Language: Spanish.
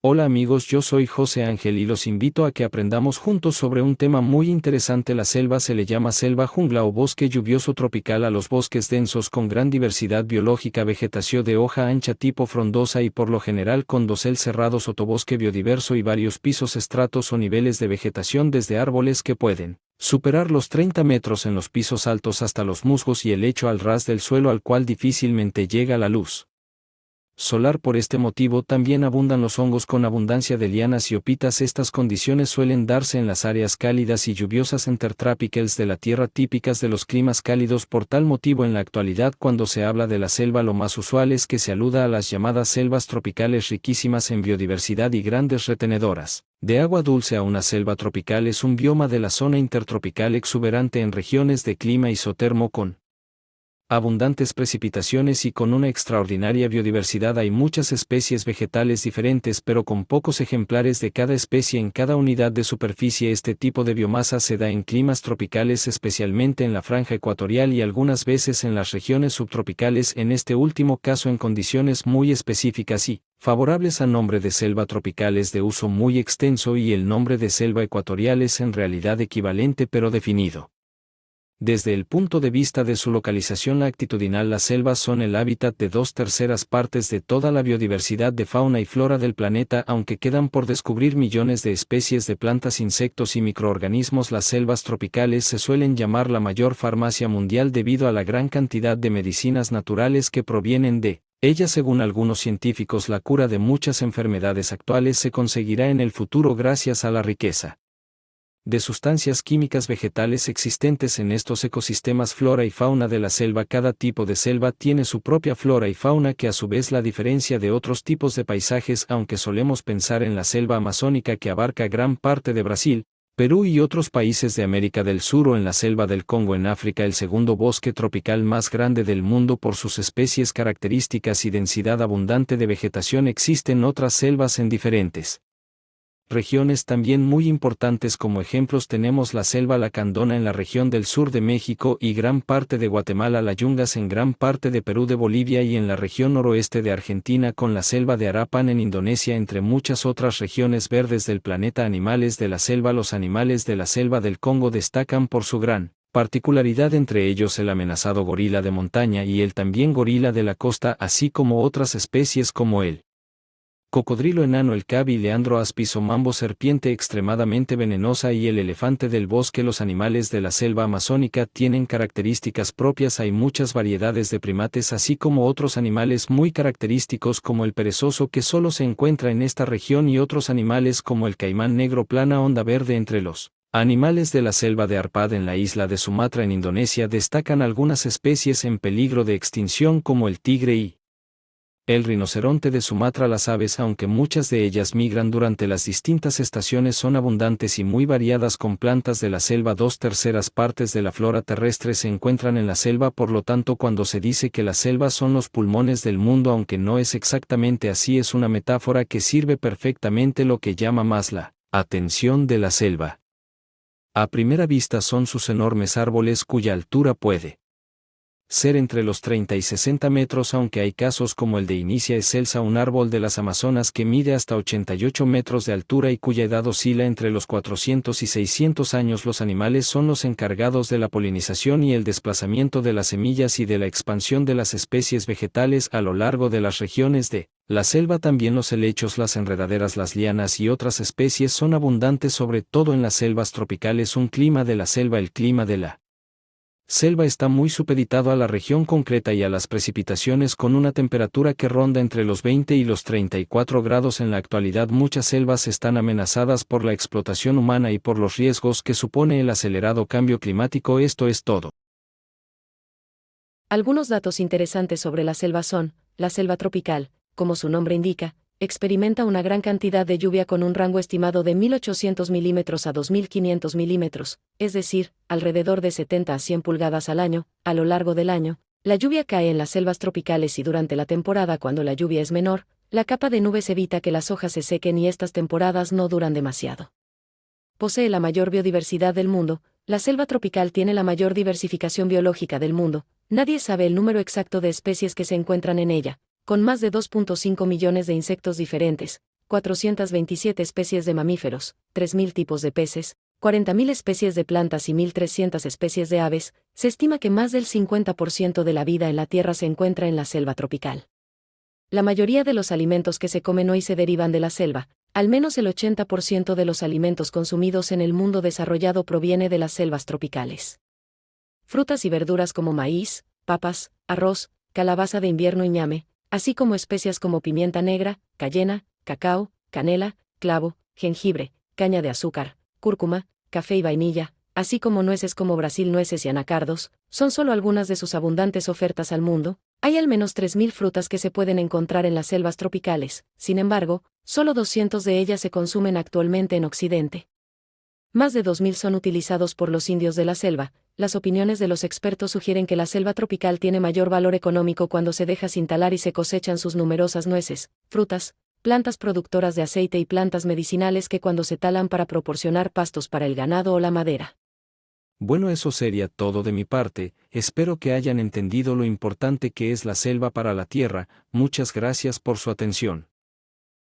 Hola amigos, yo soy José Ángel y los invito a que aprendamos juntos sobre un tema muy interesante. La selva se le llama selva jungla o bosque lluvioso tropical a los bosques densos con gran diversidad biológica, vegetación de hoja ancha tipo frondosa y por lo general con dosel cerrado, sotobosque biodiverso y varios pisos, estratos o niveles de vegetación desde árboles que pueden superar los 30 metros en los pisos altos hasta los musgos y el lecho al ras del suelo al cual difícilmente llega la luz solar. Por este motivo también abundan los hongos con abundancia de lianas y hopitas. Estas condiciones suelen darse en las áreas cálidas y lluviosas intertropicales de la Tierra, típicas de los climas cálidos. Por tal motivo, en la actualidad, cuando se habla de la selva, lo más usual es que se aluda a las llamadas selvas tropicales, riquísimas en biodiversidad y grandes retenedoras de agua dulce. A una selva tropical es un bioma de la zona intertropical exuberante en regiones de clima isotermo con abundantes precipitaciones y con una extraordinaria biodiversidad. Hay muchas especies vegetales diferentes, pero con pocos ejemplares de cada especie en cada unidad de superficie. Este tipo de biomasa se da en climas tropicales, especialmente en la franja ecuatorial y algunas veces en las regiones subtropicales, en este último caso en condiciones muy específicas y favorables. El nombre de selva tropical es de uso muy extenso y el nombre de selva ecuatorial es en realidad equivalente pero definido. Desde el punto de vista de su localización latitudinal, las selvas son el hábitat de 2/3 partes de toda la biodiversidad de fauna y flora del planeta, aunque quedan por descubrir millones de especies de plantas, insectos y microorganismos. Las selvas tropicales se suelen llamar la mayor farmacia mundial debido a la gran cantidad de medicinas naturales que provienen de ellas. Según algunos científicos, la cura de muchas enfermedades actuales se conseguirá en el futuro gracias a la riqueza de sustancias químicas vegetales existentes en estos ecosistemas. Flora y fauna de la selva. Cada tipo de selva tiene su propia flora y fauna que a su vez la diferencia de otros tipos de paisajes. Aunque solemos pensar en la selva amazónica que abarca gran parte de Brasil, Perú y otros países de América del Sur, o en la selva del Congo en África, el segundo bosque tropical más grande del mundo por sus especies características y densidad abundante de vegetación. Existen otras selvas en diferentes regiones también muy importantes. Como ejemplos tenemos la selva lacandona en la región del sur de México y gran parte de Guatemala, la yungas en gran parte de Perú, de Bolivia y en la región noroeste de Argentina, con la selva de Arapan en Indonesia, entre muchas otras regiones verdes del planeta. Animales de la selva. Los animales de la selva del Congo destacan por su gran particularidad, entre ellos el amenazado gorila de montaña y el también gorila de la costa, así como otras especies como el cocodrilo enano, el cabi, leandro aspis o mambo, serpiente extremadamente venenosa y el elefante del bosque. Los animales de la selva amazónica tienen características propias. Hay muchas variedades de primates, así como otros animales muy característicos como el perezoso, que solo se encuentra en esta región, y otros animales como el caimán negro, plana onda verde. Entre los animales de la selva de Arpad en la isla de Sumatra en Indonesia destacan algunas especies en peligro de extinción como el tigre y el rinoceronte de Sumatra. Las aves, aunque muchas de ellas migran durante las distintas estaciones, son abundantes y muy variadas con plantas de la selva. 2/3 partes de la flora terrestre se encuentran en la selva. Por lo tanto, cuando se dice que las selvas son los pulmones del mundo, aunque no es exactamente así, es una metáfora que sirve perfectamente. Lo que llama más la atención de la selva a primera vista son sus enormes árboles, cuya altura puede ser entre los 30 y 60 metros, aunque hay casos como el de Inicia excelsa, un árbol de las Amazonas que mide hasta 88 metros de altura y cuya edad oscila entre los 400 y 600 años. Los animales son los encargados de la polinización y el desplazamiento de las semillas y de la expansión de las especies vegetales a lo largo de las regiones de la selva. También los helechos, las enredaderas, las lianas y otras especies son abundantes, sobre todo en las selvas tropicales. Un clima de la selva. El clima de la selva está muy supeditado a la región concreta y a las precipitaciones, con una temperatura que ronda entre los 20 y los 34 grados. En la actualidad, muchas selvas están amenazadas por la explotación humana y por los riesgos que supone el acelerado cambio climático. Esto es todo. Algunos datos interesantes sobre la selva son: la selva tropical, como su nombre indica, experimenta una gran cantidad de lluvia con un rango estimado de 1.800 milímetros a 2.500 milímetros, es decir, alrededor de 70 a 100 pulgadas al año. A lo largo del año, la lluvia cae en las selvas tropicales y durante la temporada cuando la lluvia es menor, la capa de nubes evita que las hojas se sequen y estas temporadas no duran demasiado. Posee la mayor biodiversidad del mundo. La selva tropical tiene la mayor diversificación biológica del mundo. Nadie sabe el número exacto de especies que se encuentran en ella, con más de 2.5 millones de insectos diferentes, 427 especies de mamíferos, 3.000 tipos de peces, 40.000 especies de plantas y 1.300 especies de aves. Se estima que más del 50% de la vida en la Tierra se encuentra en la selva tropical. La mayoría de los alimentos que se comen hoy se derivan de la selva. Al menos el 80% de los alimentos consumidos en el mundo desarrollado proviene de las selvas tropicales. Frutas y verduras como maíz, papas, arroz, calabaza de invierno y ñame, así como especias como pimienta negra, cayena, cacao, canela, clavo, jengibre, caña de azúcar, cúrcuma, café y vainilla, así como nueces como Brasil nueces y anacardos, son solo algunas de sus abundantes ofertas al mundo. Hay al menos 3.000 frutas que se pueden encontrar en las selvas tropicales, sin embargo, solo 200 de ellas se consumen actualmente en Occidente. Más de 2.000 son utilizados por los indios de la selva. Las opiniones de los expertos sugieren que la selva tropical tiene mayor valor económico cuando se deja sin talar y se cosechan sus numerosas nueces, frutas, plantas productoras de aceite y plantas medicinales que cuando se talan para proporcionar pastos para el ganado o la madera. Bueno, eso sería todo de mi parte. Espero que hayan entendido lo importante que es la selva para la Tierra. Muchas gracias por su atención.